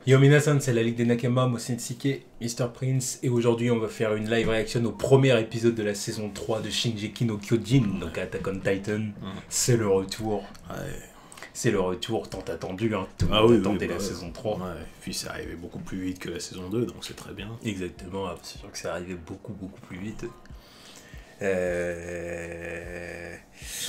Yo minasan, c'est la Ligue des Nakama, moi c'est Ntsike, Mr. Prince, et aujourd'hui on va faire une live reaction au premier épisode de la saison 3 de Shingeki no Kyojin, donc Attack on Titan. C'est le retour. Ouais. C'est le retour tant attendu, hein. Tout le Ah monde oui, attendait bah la ouais. saison 3. Ouais. Puis c'est arrivé beaucoup plus vite que la saison 2, donc c'est très bien. Exactement, c'est sûr que c'est arrivé beaucoup plus vite.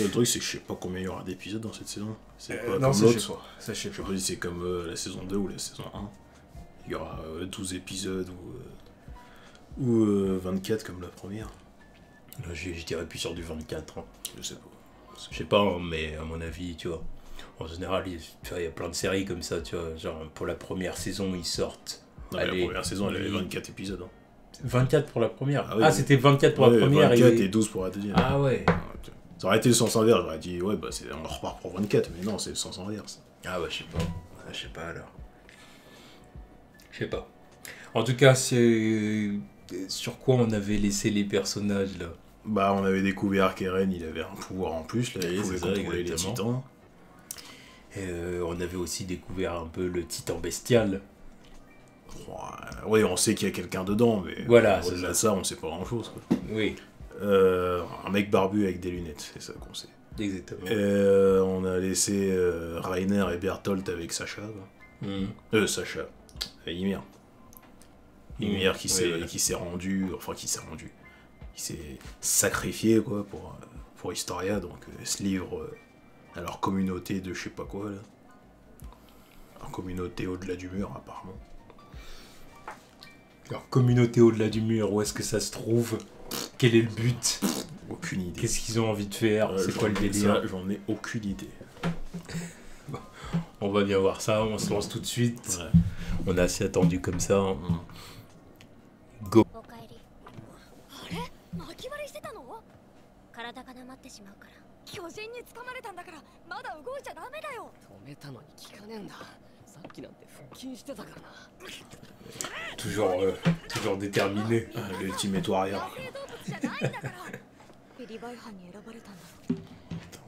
Le truc, c'est que je sais pas combien il y aura d'épisodes dans cette saison. C'est pas non, comme ça je l'autre. sais pas. Ça, je sais Je sais pas. pas si c'est comme la saison 2 ou la saison 1. Il y aura 12 épisodes ou 24 comme la première. Là, je dirais plus sur du 24. Hein. Je sais pas. Je sais pas, hein, mais à mon avis, tu vois. En général, tu vois, il y a plein de séries comme ça, tu vois. Genre, pour la première saison, ils sortent. Non, mais la première saison, elle avait 24 épisodes. Hein. 24 pour la première. Ah, oui, c'était 24 pour la première 24 et 12 pour la deuxième. Ah ouais. Ça aurait été le sens inverse, j'aurais dit ouais bah on repart pour 24, mais non, c'est le sens inverse. Ah bah je sais pas. Je sais pas alors. Je sais pas. En tout cas, c'est sur quoi on avait laissé les personnages là. Bah on avait découvert qu'Eren il avait un pouvoir en plus, là, il pouvait contrôler les titans. On avait aussi découvert un peu le titan bestial. Oui, on sait qu'il y a quelqu'un dedans, mais voilà, au-delà de ça, on sait pas grand-chose. Oui. Un mec barbu avec des lunettes, c'est ça qu'on sait. Exactement. On a laissé Rainer et Bertholdt avec Sacha. Sacha. Ymir. Ymir qui s'est rendu, qui s'est sacrifié quoi pour Historia, donc se livre à leur communauté de je sais pas quoi là. Leur communauté au-delà du mur apparemment. Leur communauté au-delà du mur, où est-ce que ça se trouve? Quel est le but? Aucune idée. Qu'est-ce qu'ils ont envie de faire? C'est quoi le délire? J'en ai aucune idée. Bon, on va bien voir ça, on se lance tout de suite. Ouais. On a assez attendu comme ça. Hein. Go. Toujours déterminé. L'ultimate warrior.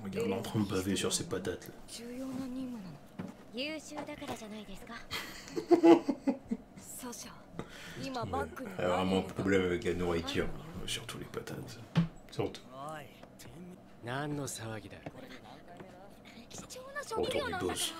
Regarde en train de baver sur ses patates. Il y a vraiment un problème avec la nourriture. Surtout les patates. Surtout. Autour du boss.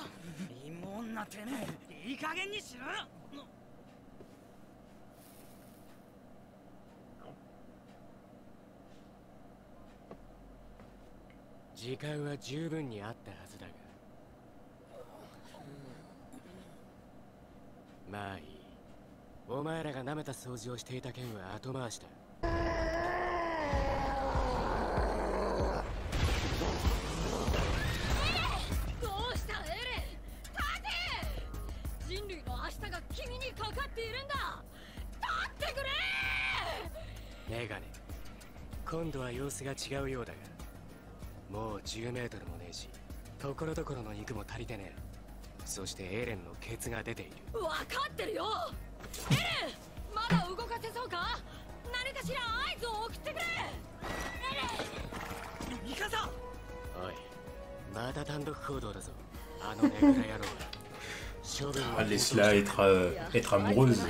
Laisse-la être amoureuse.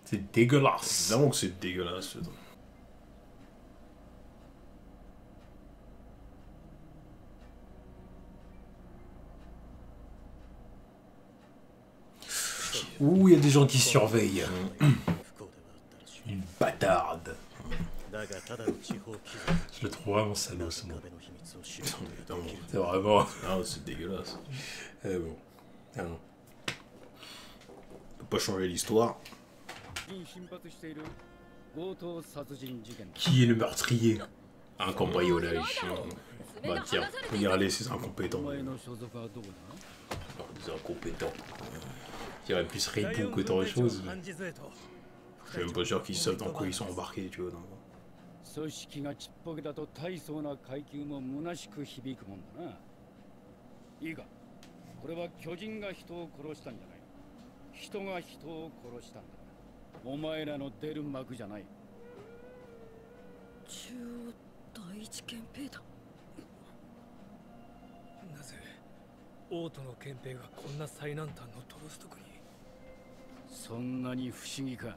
C'est dégueulasse. Évidemment que c'est dégueulasse. Ouh, il y a des gens qui surveillent. Une bâtarde. Je le trouve vraiment salaud ce mot. C'est vraiment... Ah, c'est dégueulasse. Bon. Ah non. On peut pas changer l'histoire. Qui est le meurtrier? Un cambriolage. Bah tiens, regardez ces incompétents. Des incompétents. Je dirais plus ripou qu'autre chose. Je suis même pas sûr qu'ils savent dans quoi ils sont embarqués, tu vois. Donc. 組織がちっぽけだと大層な階級も虚しく響くもんだな。いいか、これは巨人が人を殺したんじゃない。人が人を殺したんだ。お前らの出る幕じゃない。中央第一憲兵団。なぜ王都の憲兵がこんな最南端のトロスト区に。そんなに不思議か。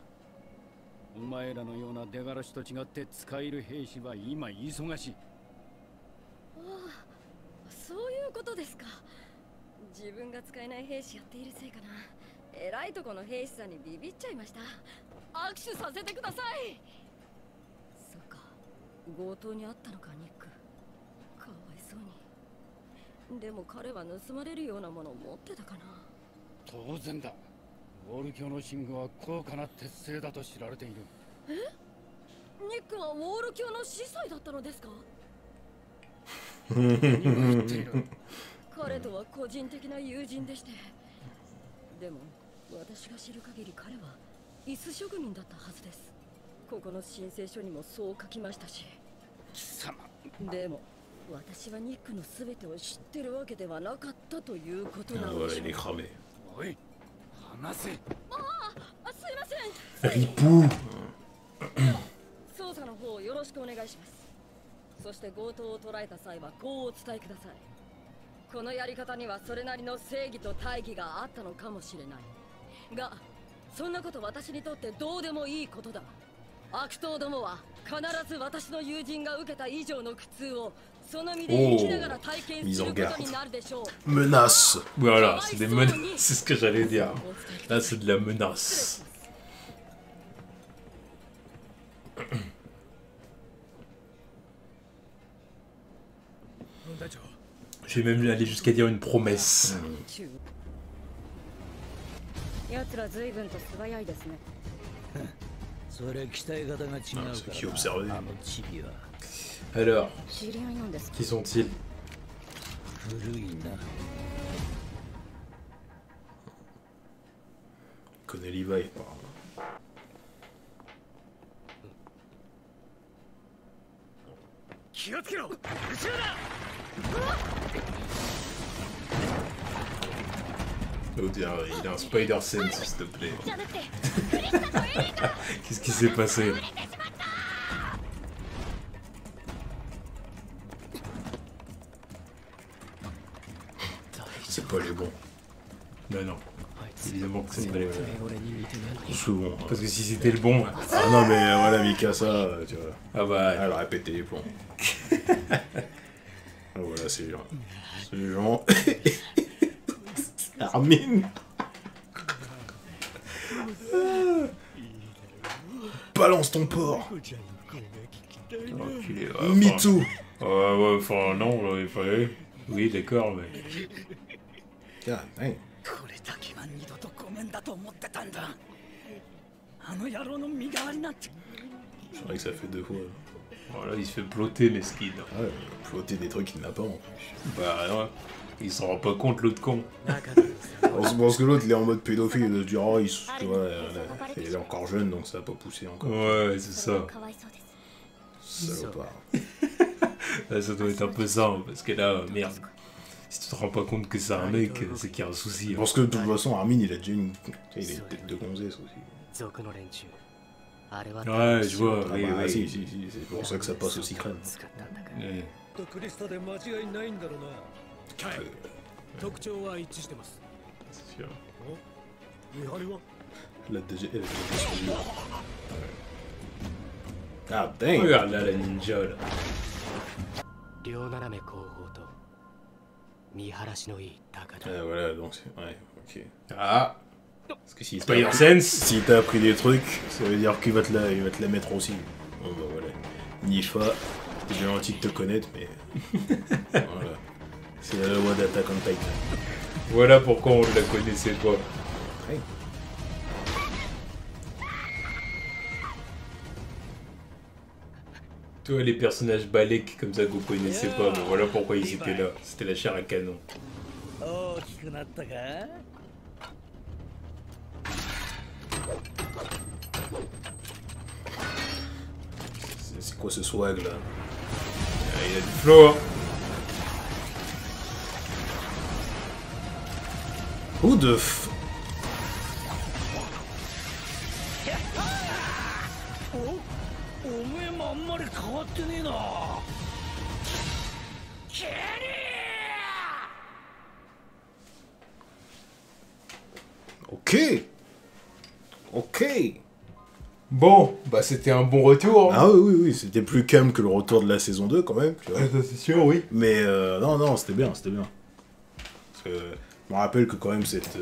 お前らのような出がらしと違って使える兵士は今忙しい。ああ、そういうことですか。自分が使えない兵士やっているせいかな。偉いとこの兵士さんにビビっちゃいました。握手させてください。そっか、強盗にあったのかニック。かわいそうに。でも彼は盗まれるようなものを持ってたかな。当然だ。ウォル教の神具は高価な鉄製だと知られている。え？ニックはウォール教の司祭だったのですか？彼とは個人的な友人でして。でも私が知る限り彼は椅子職人だったはずです。ここの申請書にもそう書きましたし。貴様。でも私はニックの全てを知ってるわけではなかったということなのでしょう。おい、話せ。すいません。リプー。捜査の方よろしくお願いします。そして強盗を捕らえた際はこうお伝えください。このやり方にはそれなりの正義と大義があったのかもしれないが、そんなこと私にとってどうでもいいことだ。悪党どもは必ず私の友人が受けた以上の苦痛をその身で生きながら体験することになるでしょう。Menace. Voilà, c'est des menaces, c'est ce que j'allais dire. Là, c'est de la menace. Je vais même aller jusqu'à dire une promesse. Ceux qui observaient. Alors, qui sont-ils? Connaît Levi, apparemment. Oh, il a un spider sense, s'il te plaît. Qu'est-ce qui s'est passé? C'est pas les bons. Non, non. Évidemment que c'est pas les bons. Souvent. Parce que si c'était le bon... Ah non mais voilà Mikasa, tu vois. Ah bah... Elle aurait pété les plombs. Ah, voilà, c'est les gens. C'est les gens. Armin. Balance ton porc. Enculé, Me too. Ouais, enfin non, il fallait... Oui, d'accord, mais... God dang. C'est vrai que ça fait deux fois. Voilà, il se fait ploter, mesquine. Ouais, flotter des trucs qu'il n'a pas en plus. Bah ouais, il s'en rend pas compte, l'autre con. On se pense que l'autre il est en mode pédophile, il doit se dire oh tu vois, il est encore jeune donc ça va pas pousser encore. Ouais, c'est ça. Salopard. Là, ça doit être un peu ça, hein, parce que là, merde. Si tu te rends pas compte que c'est un mec, c'est qu'il y a un souci. Je pense que de toute façon Armin il a déjà une... Il a une tête de gonzesse aussi. Ouais, je vois, Ah oui, bah, oui. si, c'est pour ça que ça passe aussi crème. Ouais. C'est sûr. La DG... Ah dang. Regarde là, la ninja, là. Voilà, donc c'est... Ouais, ok. Ah, Parce que si Spider Sense. Si t'as appris des trucs, ça veut dire qu'il va te la mettre aussi. Bon bah voilà. Nifa, c'est gentil de te connaître, mais... voilà. C'est la loi d'Attack on Titan. Voilà pourquoi on la connaissait pas. Ouais. Toi, les personnages balèques comme ça qu'on connaissait pas, mais voilà pourquoi ils étaient là. C'était la chair à canon. C'est C'est quoi ce swag là? Il a du flow, hein. Who the f... おめえもあんまり変わってねえな。キリー Ok. Ok. Bon, bah c'était un bon retour. Hein. Ah oui, c'était plus calme que le retour de la saison 2 quand même, tu vois. Ça c'est sûr, oui. Mais non, c'était bien. Parce que je me rappelle que quand même cette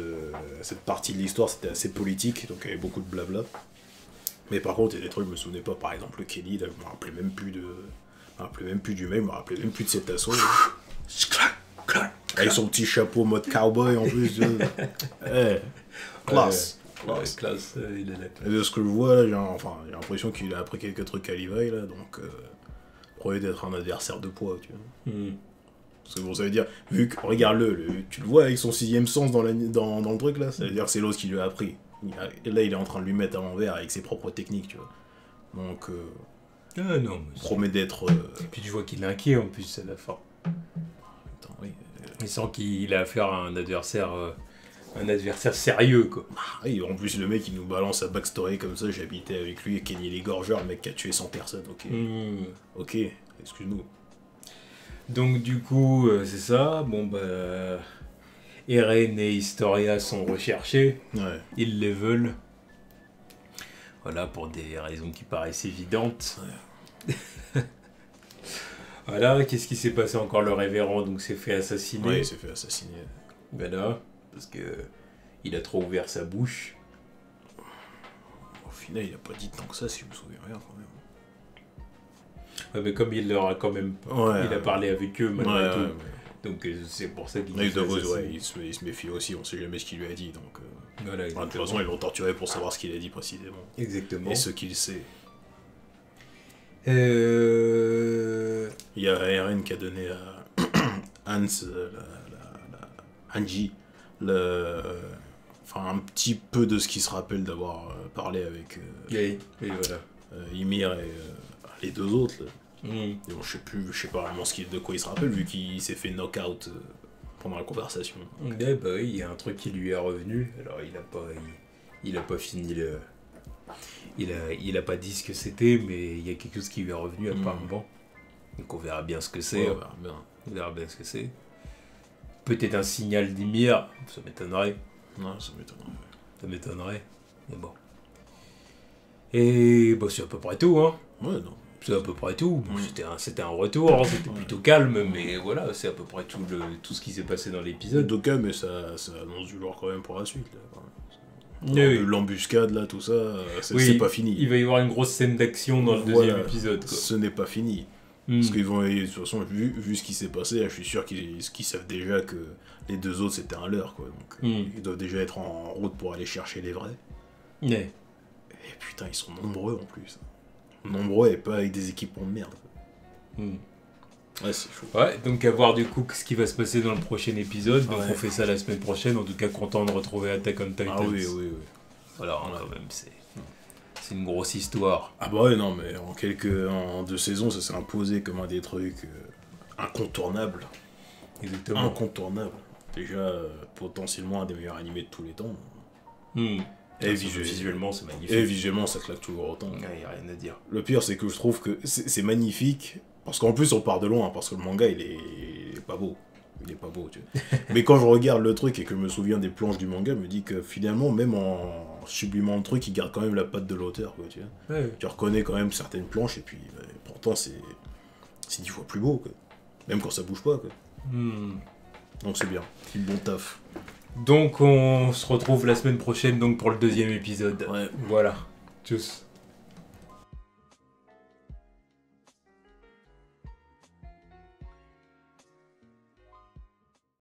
partie de l'histoire c'était assez politique, donc il y avait beaucoup de blabla. Mais par contre, il y a des trucs, je me souvenais pas, par exemple le Kenny, là, je me rappelais même plus du mec, je me rappelais même plus de cet assaut. Avec son petit chapeau mode cowboy en plus. Classe. Classe, il est là. Et de ce que je vois, là, j'ai l'impression qu'il a appris quelques trucs à Levi, là, donc promet d'être un adversaire de poids, tu vois. Parce que bon, ça veut dire, vu que, regarde-le, tu le vois avec son 6ème sens dans le truc, là, ça veut dire que c'est l'autre qui lui a appris. Là, il est en train de lui mettre à l'envers avec ses propres techniques, tu vois. Donc, Ah non, mais promet d'être... Et puis tu vois qu'il est inquiet en plus à la fin. Attends, oui. Il sent qu'il a affaire à un adversaire sérieux, quoi. Oui, en plus, le mec, il nous balance sa backstory comme ça, j'habitais avec lui et Kenny l'égorgeur, le mec qui a tué 100 personnes, ok. Ok, excuse-nous. Donc du coup, c'est ça. Bon, bah... Eren et Historia sont recherchés. Ouais. Ils les veulent. Voilà, pour des raisons qui paraissent évidentes. Ouais. Voilà, qu'est-ce qui s'est passé encore? Le révérend donc s'est fait assassiner. Ouais, il s'est fait assassiner. Voilà, parce que il a trop ouvert sa bouche. Au final, il a pas dit tant que ça, si je me souviens bien, quand même. Ouais, mais comme il leur a quand même... il a parlé avec eux, malgré tout. Donc c'est pour ça qu'il il se méfie aussi, on sait jamais ce qu'il lui a dit, donc... Voilà, de toute façon, ils l'ont torturé pour savoir ce qu'il a dit précisément. Exactement. Et ce qu'il sait. Il y a Eren qui a donné à Hans, Angie, un petit peu de ce qu'il se rappelle d'avoir parlé avec et voilà. Ymir et les deux autres. Là. Et bon, je sais pas vraiment de quoi il se rappelle, vu qu'il s'est fait knock-out pendant la conversation. Ouais, bah oui, il y a un truc qui lui est revenu. Alors il a pas fini le... Il a pas dit ce que c'était, mais il y a quelque chose qui lui est revenu apparemment. Donc on verra bien ce que c'est. Ouais, on verra bien ce que c'est. Peut-être un signal d'Ymir, ça m'étonnerait. Non, ça m'étonnerait. Ça m'étonnerait, mais bon. Et bah c'est à peu près tout, hein. Ouais, non. C'est à peu près tout. Bon, c'était un retour, hein, c'était plutôt calme, mais voilà, c'est à peu près tout ce qui s'est passé dans l'épisode. Donc, mais ça annonce du lourd quand même pour la suite. Là. Oui. L'embuscade, là, tout ça, c'est pas fini. Il va y avoir une grosse scène d'action dans le deuxième épisode. Quoi. Ce n'est pas fini. Parce qu'ils vont, de toute façon, vu ce qui s'est passé, là, je suis sûr qu'ils savent déjà que les deux autres c'était un leurre, quoi. Donc, ils doivent déjà être en route pour aller chercher les vrais. Et putain, ils sont nombreux en plus. Nombreux et pas avec des équipements de merde. Ouais, c'est chaud. Ouais, donc à voir du coup ce qui va se passer dans le prochain épisode. Donc on fait ça la semaine prochaine. En tout cas, content de retrouver Attack on Titan. Ah oui. Voilà, quand même, c'est une grosse histoire. Ah bah ouais, non, mais en 2 saisons, ça s'est imposé comme un des trucs incontournables. Exactement. Incontournable. Déjà, potentiellement un des meilleurs animés de tous les temps. Et visuellement, c'est magnifique. Et visuellement, ça claque toujours autant. Il n'y a rien à dire. Le pire, c'est que je trouve que c'est magnifique. Parce qu'en plus, on part de loin. Parce que le manga, il est pas beau. Il est pas beau, tu vois. Mais quand je regarde le truc et que je me souviens des planches du manga, je me dis que finalement, même en sublimant le truc, il garde quand même la patte de l'auteur, quoi, tu vois. Ouais. Tu reconnais quand même certaines planches et puis pourtant, c'est 10 fois plus beau, quoi. Même quand ça bouge pas, quoi. Donc c'est bien. C'est bon taf. Donc on se retrouve la semaine prochaine donc pour le deuxième épisode. Ouais. Voilà. Tchuss.